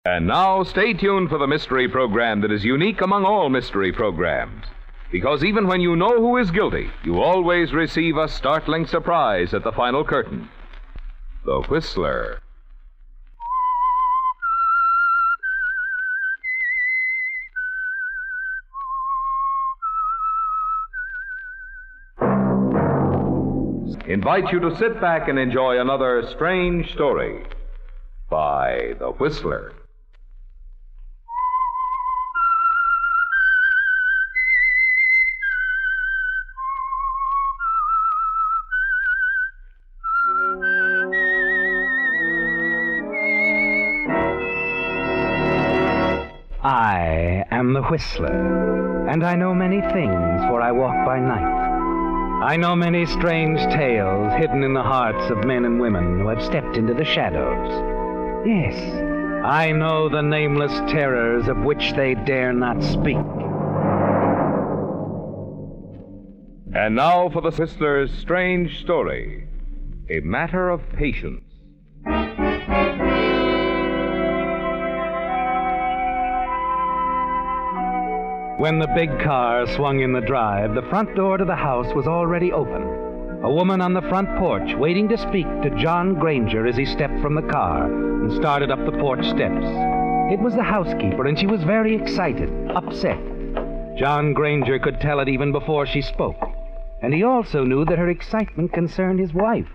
And now, stay tuned for the mystery program that is unique among all mystery programs. Because even when you know who is guilty, you always receive a startling surprise at the final curtain. The Whistler. Invite you to sit back and enjoy another strange story by The Whistler. I am the Whistler, and I know many things, for I walk by night. I know many strange tales hidden in the hearts of men and women who have stepped into the shadows. Yes, I know the nameless terrors of which they dare not speak. And now for the Whistler's strange story, A Matter of Patience. When the big car swung in the drive, the front door to the house was already open. A woman on the front porch waiting to speak to John Granger as he stepped from the car and started up the porch steps. It was the housekeeper, and she was very excited, upset. John Granger could tell it even before she spoke. And he also knew that her excitement concerned his wife,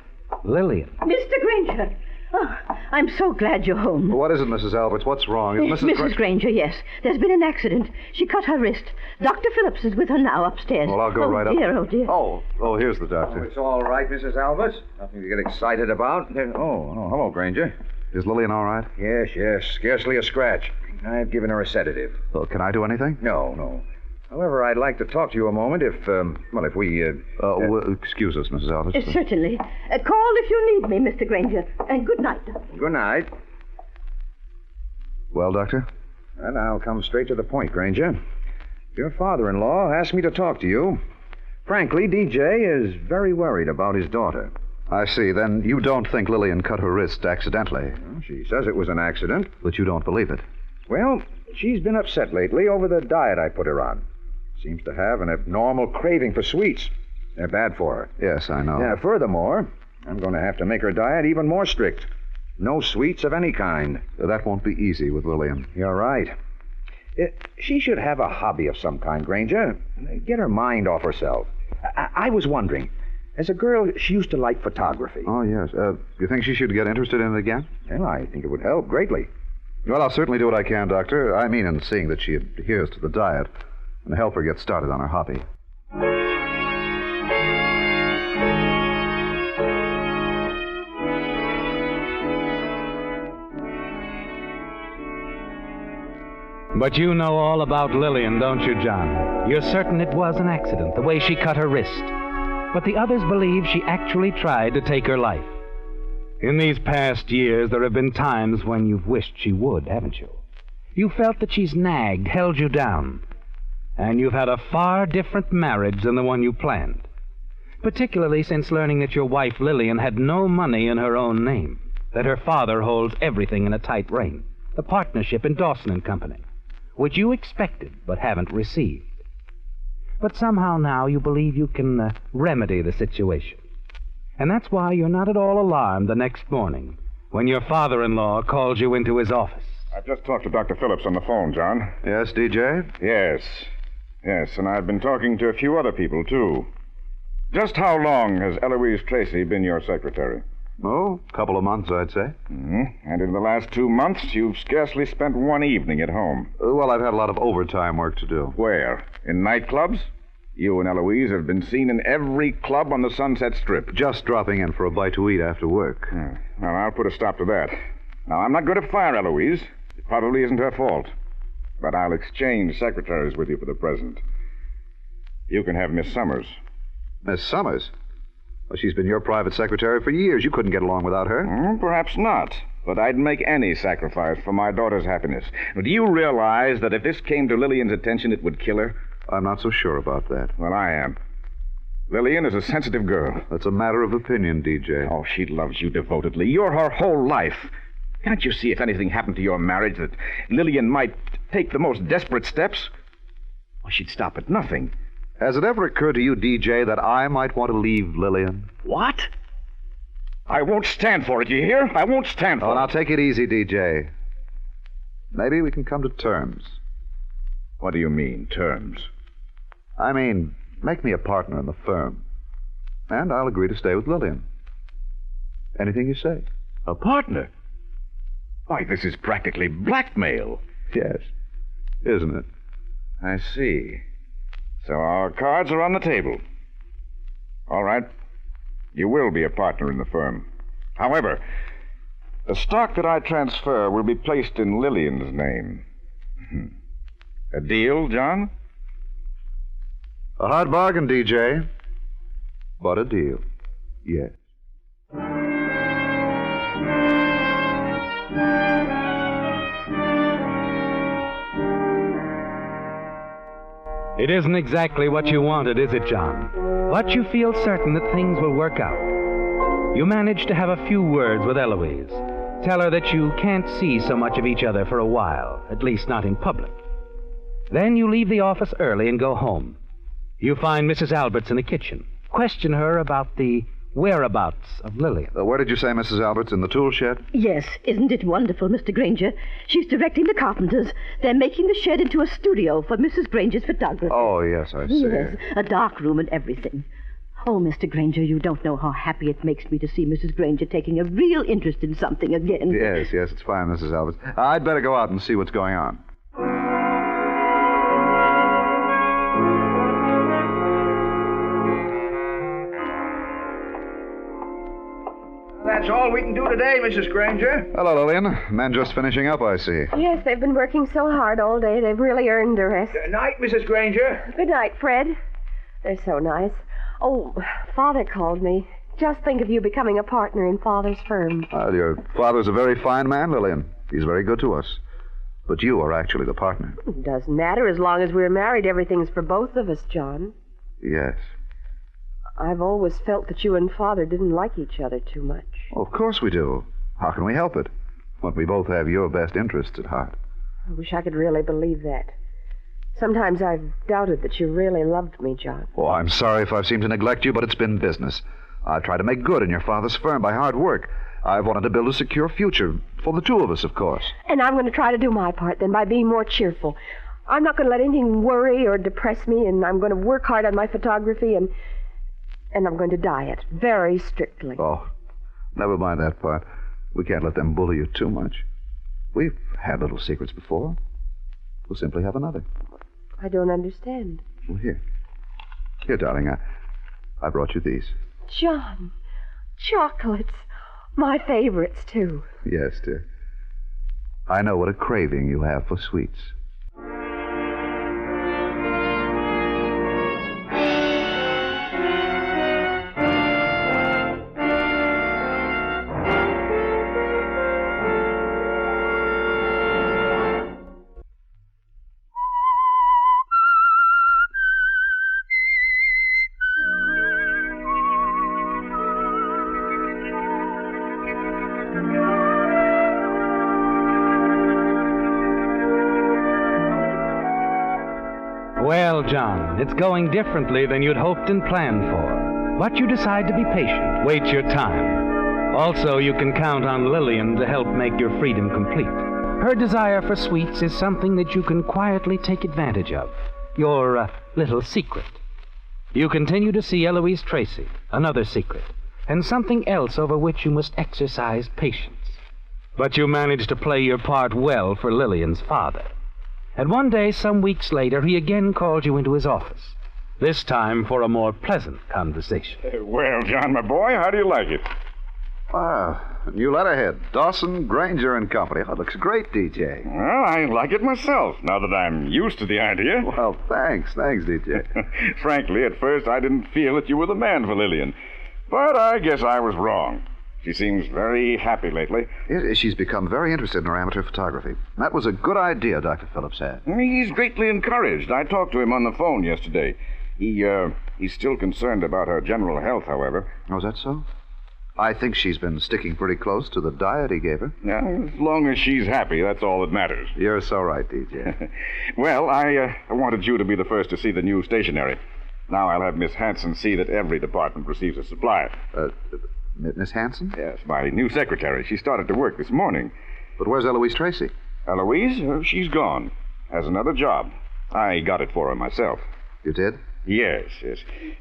Lillian. Mr. Granger! Oh, I'm so glad you're home. What is it, Mrs. Alberts? What's wrong? Is Mrs. Granger, yes. There's been an accident. She cut her wrist. Dr. Phillips is with her now upstairs. Well, I'll go right up. Oh, dear. Oh, here's the doctor. It's all right, Mrs. Alberts. Nothing to get excited about. Hello, Granger. Is Lillian all right? Yes. Scarcely a scratch. I've given her a sedative. Well, can I do anything? No. However, I'd like to talk to you a moment if we... excuse us, Mrs. Alberts. Certainly. Call if you need me, Mr. Granger. And good night. Good night. Well, Doctor? And I'll come straight to the point, Granger. Your father-in-law asked me to talk to you. Frankly, DJ is very worried about his daughter. I see. Then you don't think Lillian cut her wrist accidentally? Well, she says it was an accident. But you don't believe it? Well, she's been upset lately over the diet I put her on. Seems to have an abnormal craving for sweets. They're bad for her. Yes, I know. Yeah, furthermore, I'm going to have to make her diet even more strict. No sweets of any kind. That won't be easy with Lillian. You're right. She should have a hobby of some kind, Granger. Get her mind off herself. I was wondering, as a girl, she used to like photography. Oh, yes. You think she should get interested in it again? Well, I think it would help greatly. Well, I'll certainly do what I can, Doctor. I mean, in seeing that she adheres to the diet and help her get started on her hobby. But you know all about Lillian, don't you, John? You're certain it was an accident, the way she cut her wrist. But the others believe she actually tried to take her life. In these past years, there have been times when you've wished she would, haven't you? You felt that she's nagged, held you down. And you've had a far different marriage than the one you planned. Particularly since learning that your wife, Lillian, had no money in her own name. That her father holds everything in a tight rein. The partnership in Dawson and Company, which you expected but haven't received. But somehow now you believe you can remedy the situation. And that's why you're not at all alarmed the next morning when your father-in-law calls you into his office. I've just talked to Dr. Phillips on the phone, John. Yes, DJ? Yes, and I've been talking to a few other people, too. Just how long has Eloise Tracy been your secretary? Oh, a couple of months, I'd say. Mm-hmm. And in the last 2 months, you've scarcely spent one evening at home. Well, I've had a lot of overtime work to do. Where? In nightclubs? You and Eloise have been seen in every club on the Sunset Strip. Just dropping in for a bite to eat after work. Well, I'll put a stop to that. Now, I'm not going to fire Eloise. It probably isn't her fault. But I'll exchange secretaries with you for the present. You can have Miss Summers. Miss Summers? Well, she's been your private secretary for years. You couldn't get along without her. Perhaps not. But I'd make any sacrifice for my daughter's happiness. Do you realize that if this came to Lillian's attention, it would kill her? I'm not so sure about that. Well, I am. Lillian is a sensitive girl. That's a matter of opinion, DJ. Oh, she loves you devotedly. You're her whole life. Can't you see if anything happened to your marriage that Lillian might take the most desperate steps? Well, she'd stop at nothing. Has it ever occurred to you, DJ, that I might want to leave Lillian? What? I won't stand for it, you hear? I won't stand for Oh, it. now take it easy, DJ. Maybe we can come to terms. What do you mean, terms? I mean, make me a partner in the firm. And I'll agree to stay with Lillian. Anything you say. A partner? Why, this is practically blackmail. Yes, isn't it? I see. So our cards are on the table. All right. You will be a partner in the firm. However, the stock that I transfer will be placed in Lillian's name. A deal, John? A hard bargain, DJ. But a deal. Yes. It isn't exactly what you wanted, is it, John? But you feel certain that things will work out. You manage to have a few words with Eloise. Tell her that you can't see so much of each other for a while, at least not in public. Then you leave the office early and go home. You find Mrs. Alberts in the kitchen. Question her about the whereabouts of Lillian. Where did you say, Mrs. Alberts? In the tool shed? Yes, isn't it wonderful, Mr. Granger? She's directing the carpenters. They're making the shed into a studio for Mrs. Granger's photography. Oh, yes, I see. Yes, a dark room and everything. Oh, Mr. Granger, you don't know how happy it makes me to see Mrs. Granger taking a real interest in something again. Yes, it's fine, Mrs. Alberts. I'd better go out and see what's going on. That's all we can do today, Mrs. Granger. Hello, Lillian. Men just finishing up, I see. Yes, they've been working so hard all day. They've really earned a rest. Good night, Mrs. Granger. Good night, Fred. They're so nice. Oh, Father called me. Just think of you becoming a partner in Father's firm. Your father's a very fine man, Lillian. He's very good to us. But you are actually the partner. It doesn't matter. As long as we're married, everything's for both of us, John. Yes. I've always felt that you and Father didn't like each other too much. Well, of course we do. How can we help it? When we both have your best interests at heart. I wish I could really believe that. Sometimes I've doubted that you really loved me, John. Oh, I'm sorry if I've seemed to neglect you, but it's been business. I've tried to make good in your father's firm by hard work. I've wanted to build a secure future for the two of us, of course. And I'm going to try to do my part then by being more cheerful. I'm not going to let anything worry or depress me, and I'm going to work hard on my photography, and I'm going to diet very strictly. Oh, never mind that part. We can't let them bully you too much. We've had little secrets before. We'll simply have another. I don't understand. Well, here. Here, darling, I brought you these. John, chocolates. My favorites, too. Yes, dear. I know what a craving you have for sweets. Well, John, it's going differently than you'd hoped and planned for. But you decide to be patient. Wait your time. Also, you can count on Lillian to help make your freedom complete. Her desire for sweets is something that you can quietly take advantage of. Your little secret. You continue to see Eloise Tracy, another secret, and something else over which you must exercise patience. But you manage to play your part well for Lillian's father. And one day, some weeks later, he again called you into his office. This time for a more pleasant conversation. Well, John, my boy, how do you like it? Wow, new letterhead. Dawson, Granger and Company. Oh, it looks great, DJ. Well, I like it myself, now that I'm used to the idea. Well, thanks, DJ. Frankly, at first I didn't feel that you were the man for Lillian. But I guess I was wrong. She seems very happy lately. She's become very interested in her amateur photography. That was a good idea Dr. Phillips had. He's greatly encouraged. I talked to him on the phone yesterday. He's still concerned about her general health, however. Oh, is that so? I think she's been sticking pretty close to the diet he gave her. Now, as long as she's happy, that's all that matters. You're so right, DJ. Well, I wanted you to be the first to see the new stationery. Now I'll have Miss Hanson see that every department receives a supply. Miss Hanson? Yes, my new secretary. She started to work this morning. But where's Eloise Tracy? Eloise? She's gone. Has another job. I got it for her myself. You did? Yes.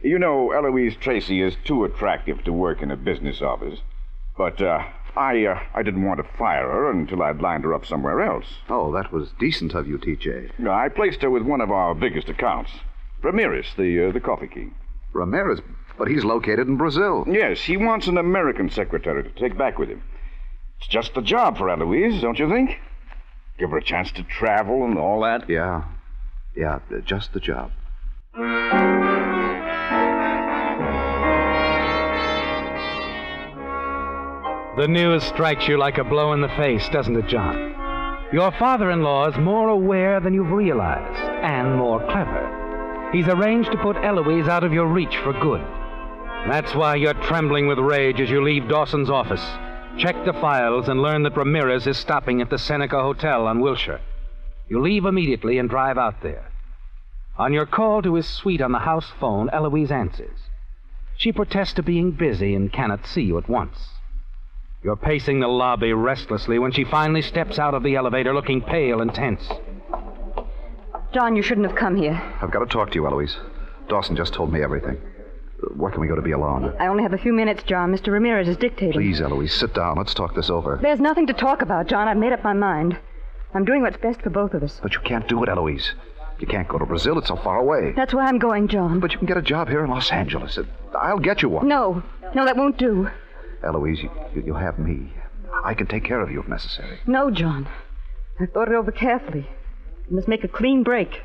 You know, Eloise Tracy is too attractive to work in a business office. But I didn't want to fire her until I'd lined her up somewhere else. Oh, that was decent of you, TJ. I placed her with one of our biggest accounts. Ramirez, the coffee king. Ramirez? But he's located in Brazil. Yes, he wants an American secretary to take back with him. It's just the job for Eloise, don't you think? Give her a chance to travel and all that. Yeah, just the job. The news strikes you like a blow in the face, doesn't it, John? Your father-in-law is more aware than you've realized, and more clever. He's arranged to put Eloise out of your reach for good. That's why you're trembling with rage as you leave Dawson's office. Check the files and learn that Ramirez is stopping at the Seneca Hotel on Wilshire. You leave immediately and drive out there. On your call to his suite on the house phone, Eloise answers. She protests to being busy and cannot see you at once. You're pacing the lobby restlessly when she finally steps out of the elevator looking pale and tense. John, you shouldn't have come here. I've got to talk to you, Eloise. Dawson just told me everything. Where can we go to be alone? I only have a few minutes, John. Mr. Ramirez is dictating. Please, Eloise, sit down. Let's talk this over. There's nothing to talk about, John. I've made up my mind. I'm doing what's best for both of us. But you can't do it, Eloise. You can't go to Brazil. It's so far away. That's where I'm going, John. But you can get a job here in Los Angeles. I'll get you one. No, that won't do. Eloise, you'll have me. I can take care of you if necessary. No, John. I've thought it over carefully. You must make a clean break.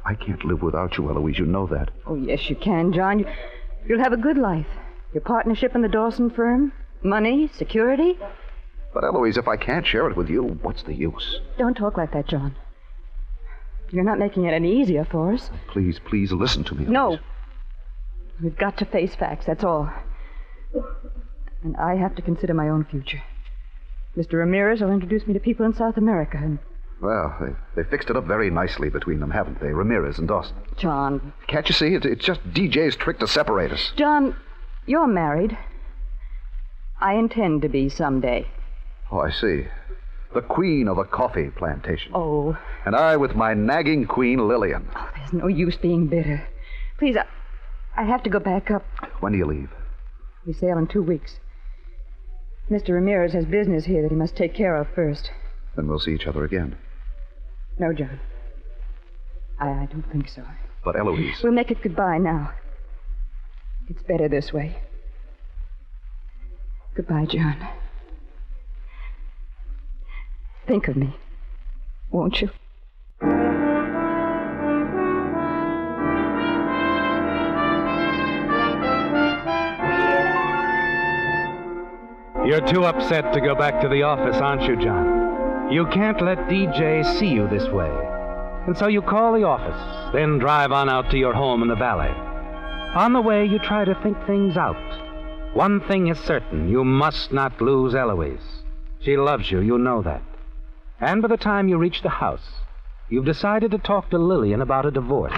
I can't live without you, Eloise. You know that. Oh, yes, you can, John. You'll have a good life. Your partnership in the Dawson firm, money, security. But, Eloise, if I can't share it with you, what's the use? Don't talk like that, John. You're not making it any easier for us. Please listen to me, Eloise. No. We've got to face facts, that's all. And I have to consider my own future. Mr. Ramirez will introduce me to people in South America, and... Well, they fixed it up very nicely between them, haven't they? Ramirez and Dawson. John... Can't you see? It's just DJ's trick to separate us. John, you're married. I intend to be someday. Oh, I see. The queen of a coffee plantation. Oh. And I with my nagging queen, Lillian. Oh, there's no use being bitter. Please, I have to go back up. When do you leave? We sail in 2 weeks. Mr. Ramirez has business here that he must take care of first. Then we'll see each other again. No, John. I don't think so. But, Eloise... We'll make it goodbye now. It's better this way. Goodbye, John. Think of me, won't you? You're too upset to go back to the office, aren't you, John? You can't let DJ see you this way. And so you call the office, then drive on out to your home in the valley. On the way, you try to think things out. One thing is certain, you must not lose Eloise. She loves you, you know that. And by the time you reach the house, you've decided to talk to Lillian about a divorce.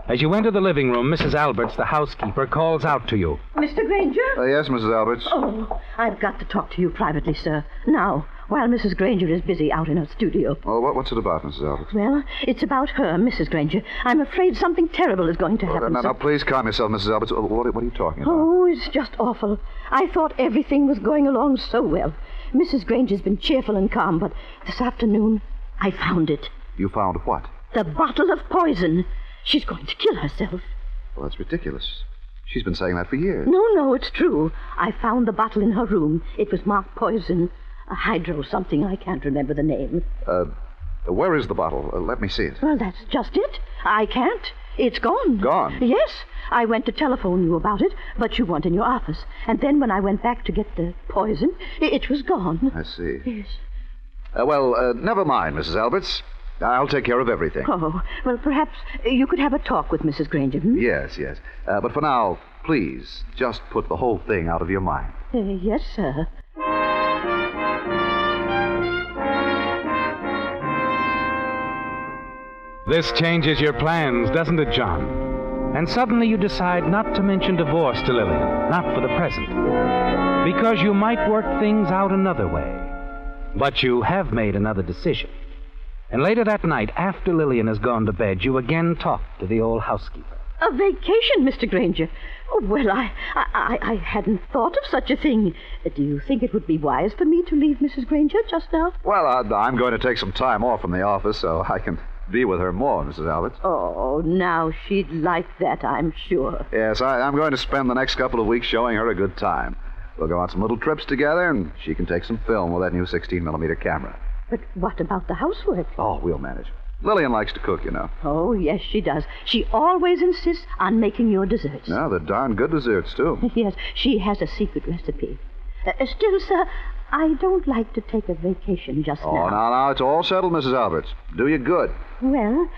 As you enter the living room, Mrs. Alberts, the housekeeper, calls out to you. Mr. Granger? Yes, Mrs. Alberts. Oh, I've got to talk to you privately, sir. Now, while Mrs. Granger is busy out in her studio. Oh, what's it about, Mrs. Alberts? Well, it's about her, Mrs. Granger. I'm afraid something terrible is going to happen. Now, please calm yourself, Mrs. Alberts. What are you talking about? Oh, it's just awful. I thought everything was going along so well. Mrs. Granger's been cheerful and calm, but this afternoon, I found it. You found what? The bottle of poison. She's going to kill herself. Well, that's ridiculous. She's been saying that for years. No, it's true. I found the bottle in her room. It was marked poison. A hydro something. I can't remember the name. Where is the bottle? Let me see it. Well, that's just it. I can't. It's gone. Gone? Yes. I went to telephone you about it, but you weren't in your office. And then when I went back to get the poison, it was gone. I see. Yes. Well, never mind, Mrs. Alberts. I'll take care of everything. Oh, well, perhaps you could have a talk with Mrs. Granger. Yes. But for now, please, just put the whole thing out of your mind. Yes, sir. This changes your plans, doesn't it, John? And suddenly you decide not to mention divorce to Lillian, not for the present. Because you might work things out another way. But you have made another decision. And later that night, after Lillian has gone to bed, you again talk to the old housekeeper. A vacation, Mr. Granger. Oh, well, I hadn't thought of such a thing. Do you think it would be wise for me to leave Mrs. Granger just now? Well, I'm going to take some time off from the office so I can be with her more, Mrs. Alberts. Oh, now she'd like that, I'm sure. Yes, I'm going to spend the next couple of weeks showing her a good time. We'll go on some little trips together, and she can take some film with that new 16-millimeter camera. But what about the housework? Oh, we'll manage. Lillian likes to cook, you know. Oh, yes, she does. She always insists on making your desserts. Yeah, they're darn good desserts, too. Yes, she has a secret recipe. Still, sir, I don't like to take a vacation just now. Oh, now, it's all settled, Mrs. Alberts. Do you good. Well,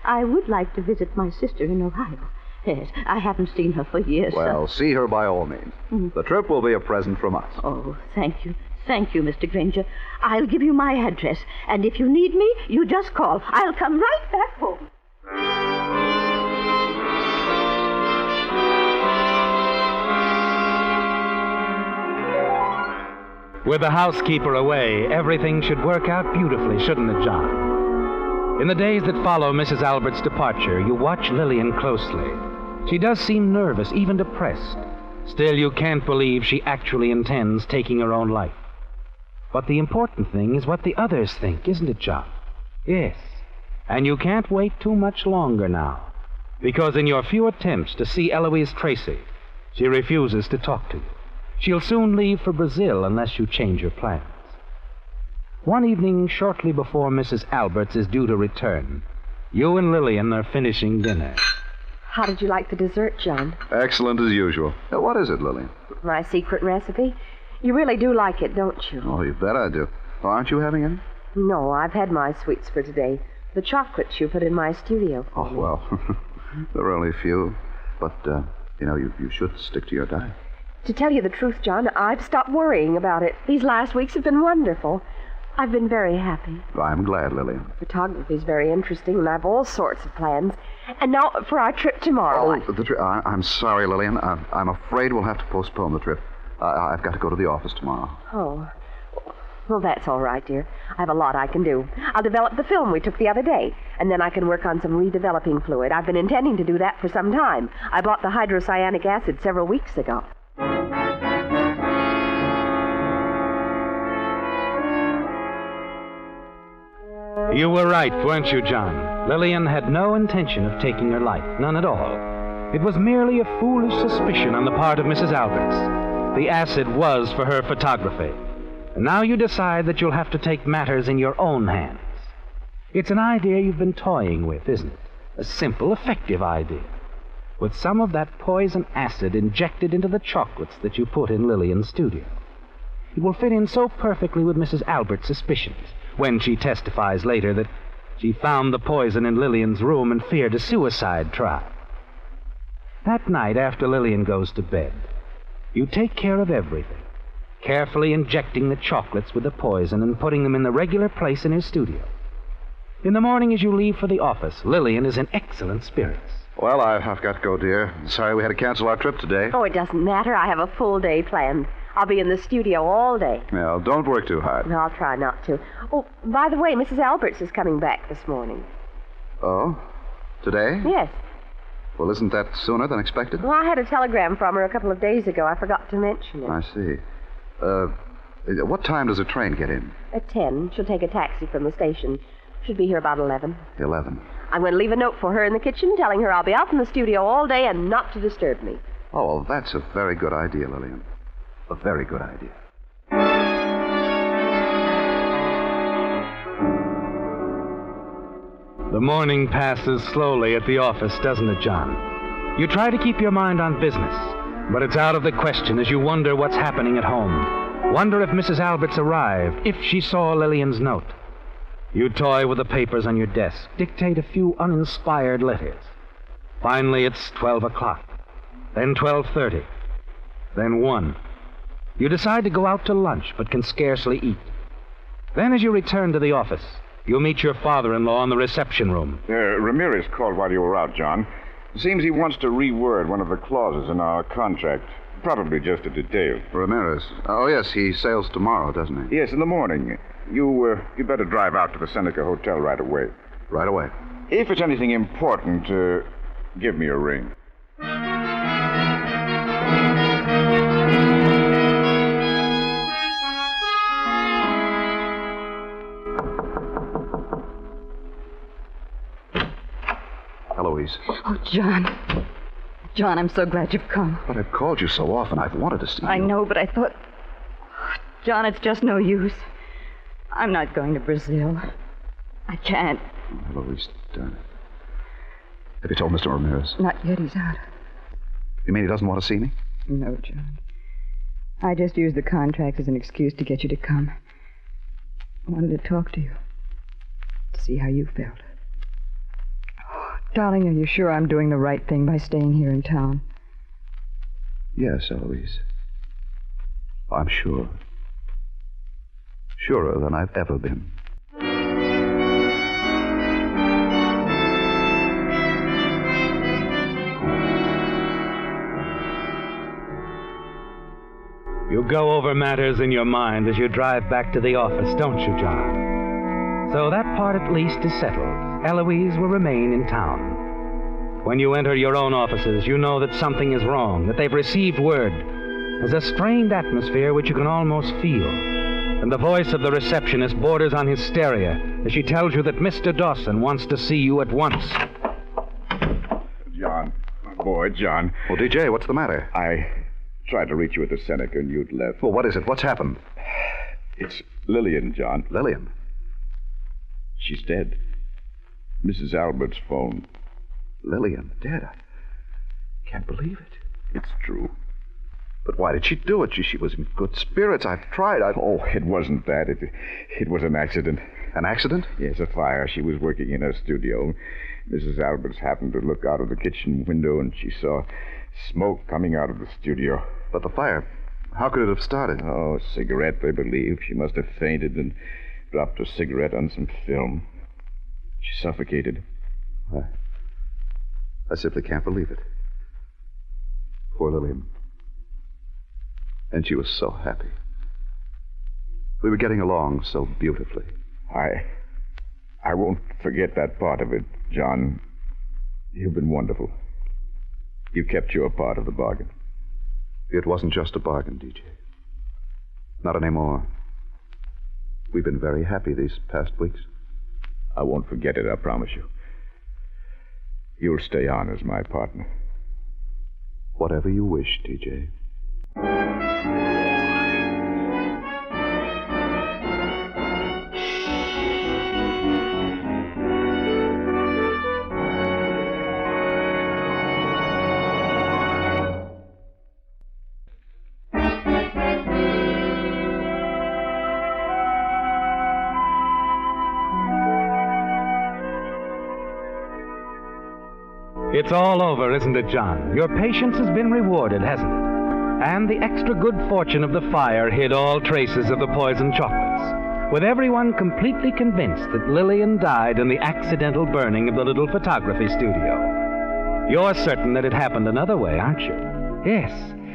I would like to visit my sister in Ohio. Yes, I haven't seen her for years. Well, see her by all means. The trip will be a present from us. Oh, thank you. Thank you, Mr. Granger. I'll give you my address, and if you need me, you just call. I'll come right back home. With the housekeeper away, everything should work out beautifully, shouldn't it, John? In the days that follow Mrs. Albert's departure, you watch Lillian closely. She does seem nervous, even depressed. Still, you can't believe she actually intends taking her own life. But the important thing is what the others think, isn't it, John? Yes. And you can't wait too much longer now. Because in your few attempts to see Eloise Tracy, she refuses to talk to you. She'll soon leave for Brazil unless you change your plans. One evening, shortly before Mrs. Alberts is due to return, you and Lillian are finishing dinner. How did you like the dessert, John? Excellent as usual. What is it, Lillian? My secret recipe. You really do like it, don't you? Oh, you bet I do. Oh, aren't you having any? No, I've had my sweets for today. The chocolates you put in my studio. Oh, well, there are only a few. But, you should stick to your diet. To tell you the truth, John, I've stopped worrying about it. These last weeks have been wonderful. I've been very happy. I'm glad, Lillian. Photography's very interesting, and I've all sorts of plans. And now for our trip tomorrow. I'm sorry, Lillian. I'm afraid we'll have to postpone the trip. I've got to go to the office tomorrow. Oh. Well, that's all right, dear. I have a lot I can do. I'll develop the film we took the other day, and then I can work on some redeveloping fluid. I've been intending to do that for some time. I bought the hydrocyanic acid several weeks ago. You were right, weren't you, John? Lillian had no intention of taking her life, none at all. It was merely a foolish suspicion on the part of Mrs. Alberts. The acid was for her photography. And now you decide that you'll have to take matters in your own hands. It's an idea you've been toying with, isn't it? A simple, effective idea. With some of that poison acid injected into the chocolates that you put in Lillian's studio. It will fit in so perfectly with Mrs. Albert's suspicions when she testifies later that she found the poison in Lillian's room and feared a suicide try. That night, after Lillian goes to bed, you take care of everything, carefully injecting the chocolates with the poison and putting them in the regular place in his studio. In the morning, as you leave for the office, Lillian is in excellent spirits. Well, I've got to go, dear. Sorry we had to cancel our trip today. Oh, it doesn't matter. I have a full day planned. I'll be in the studio all day. Well, don't work too hard. No, I'll try not to. Oh, by the way, Mrs. Alberts is coming back this morning. Oh? Today? Yes. Well, isn't that sooner than expected? Well, I had a telegram from her a couple of days ago. I forgot to mention it. I see. What time does the train get in? At 10. She'll take a taxi from the station. Should be here about 11. 11. I'm going to leave a note for her in the kitchen telling her I'll be out in the studio all day and not to disturb me. Oh, well, that's a very good idea, Lillian. A very good idea. The morning passes slowly at the office, doesn't it, John? You try to keep your mind on business, but it's out of the question as you wonder what's happening at home. Wonder if Mrs. Alberts arrived, if she saw Lillian's note. You toy with the papers on your desk, dictate a few uninspired letters. Finally, it's 12 o'clock. Then 12:30. Then 1. You decide to go out to lunch, but can scarcely eat. Then, as you return to the office, you meet your father-in-law in the reception room. Ramirez called while you were out, John. Seems he wants to reword one of the clauses in our contract. Probably just a detail. Ramirez. Oh, yes, he sails tomorrow, doesn't he? Yes, in the morning. You better drive out to the Seneca Hotel right away. Right away. If it's anything important, give me a ring. Eloise. Oh, John. John, I'm so glad you've come. But I've called you so often. I've wanted to see you. I know, but I thought... John, it's just no use. I'm not going to Brazil. I can't. Eloise, darn it. Have you told Mr. Ramirez? Not yet. He's out. You mean he doesn't want to see me? No, John. I just used the contract as an excuse to get you to come. I wanted to talk to you. To see how you felt. Oh, darling, are you sure I'm doing the right thing by staying here in town? Yes, Eloise. I'm sure. Surer than I've ever been. You go over matters in your mind as you drive back to the office, don't you, John? So that part at least is settled. Eloise will remain in town. When you enter your own offices, you know that something is wrong, that they've received word. There's a strained atmosphere which you can almost feel. And the voice of the receptionist borders on hysteria as she tells you that Mr. Dawson wants to see you at once. John, my boy, John. Well, DJ, what's the matter? I tried to reach you at the Seneca and you'd left. Well, what is it? What's happened? It's Lillian, John. Lillian? She's dead. Mrs. Albert's phone. Lillian dead? I can't believe it. It's true. But why did she do it? She was in good spirits. I've tried. Oh, it wasn't that. It was an accident. An accident? Yes, a fire. She was working in her studio. Mrs. Alberts happened to look out of the kitchen window, and she saw smoke coming out of the studio. But the fire, how could it have started? Oh, a cigarette, they believe. She must have fainted and dropped her cigarette on some film. She suffocated. I simply can't believe it. Poor Lillian. And she was so happy. We were getting along so beautifully. I won't forget that part of it, John. You've been wonderful. You kept your part of the bargain. It wasn't just a bargain, DJ. Not anymore. We've been very happy these past weeks. I won't forget it, I promise you. You'll stay on as my partner. Whatever you wish, DJ. It's all over, isn't it, John? Your patience has been rewarded, hasn't it? And the extra good fortune of the fire hid all traces of the poisoned chocolates, with everyone completely convinced that Lillian died in the accidental burning of the little photography studio. You're certain that it happened another way, aren't you? Yes,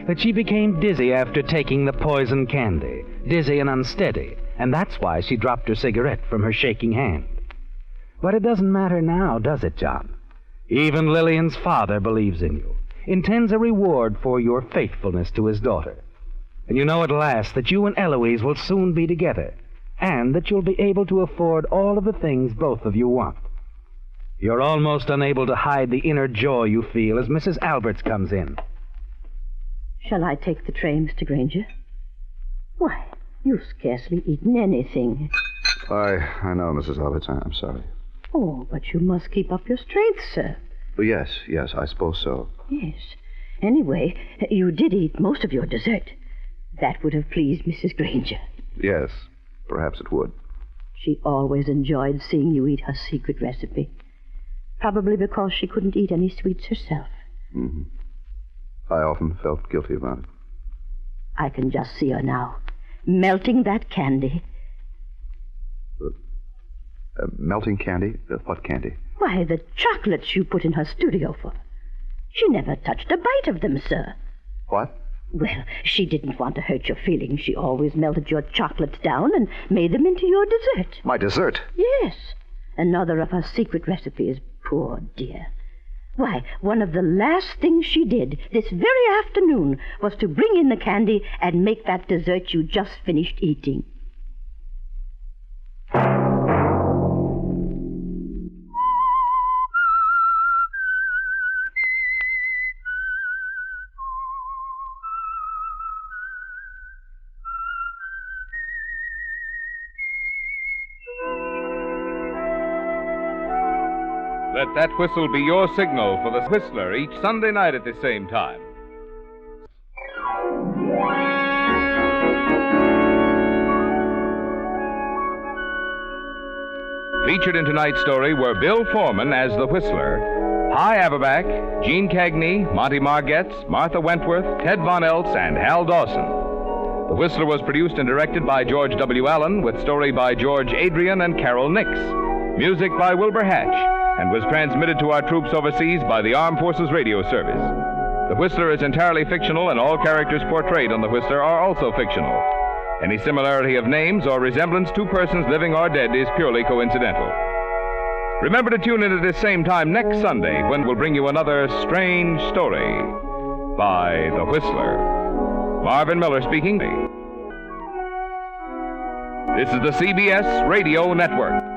that she became dizzy after taking the poison candy, dizzy and unsteady, and that's why she dropped her cigarette from her shaking hand. But it doesn't matter now, does it, John? Even Lillian's father believes in you, intends a reward for your faithfulness to his daughter. And you know at last that you and Eloise will soon be together, and that you'll be able to afford all of the things both of you want. You're almost unable to hide the inner joy you feel as Mrs. Alberts comes in. Shall I take the train, Mr. Granger? Why, you've scarcely eaten anything. I know, Mrs. Alberts. I'm sorry. Oh, but you must keep up your strength, sir. Well, yes, I suppose so. Yes. Anyway, you did eat most of your dessert. That would have pleased Mrs. Granger. Yes, perhaps it would. She always enjoyed seeing you eat her secret recipe. Probably because she couldn't eat any sweets herself. Mm-hmm. I often felt guilty about it. I can just see her now, melting that candy. Melting candy? What candy? Why, the chocolates you put in her studio for her. She never touched a bite of them, sir. What? Well, she didn't want to hurt your feelings. She always melted your chocolates down and made them into your dessert. My dessert? Yes. Another of her secret recipes, poor dear. Why, one of the last things she did this very afternoon was to bring in the candy and make that dessert you just finished eating. Let that whistle be your signal for the Whistler each Sunday night at the same time. Featured in tonight's story were Bill Foreman as the Whistler, Hy Averback, Gene Cagney, Monty Margetts, Martha Wentworth, Ted Von Eltz, and Hal Dawson. The Whistler was produced and directed by George W. Allen, with story by George Adrian and Carol Nix. Music by Wilbur Hatch, and was transmitted to our troops overseas by the Armed Forces Radio Service. The Whistler is entirely fictional, and all characters portrayed on The Whistler are also fictional. Any similarity of names or resemblance to persons living or dead is purely coincidental. Remember to tune in at this same time next Sunday, when we'll bring you another strange story by The Whistler. Marvin Miller speaking. This is the CBS Radio Network.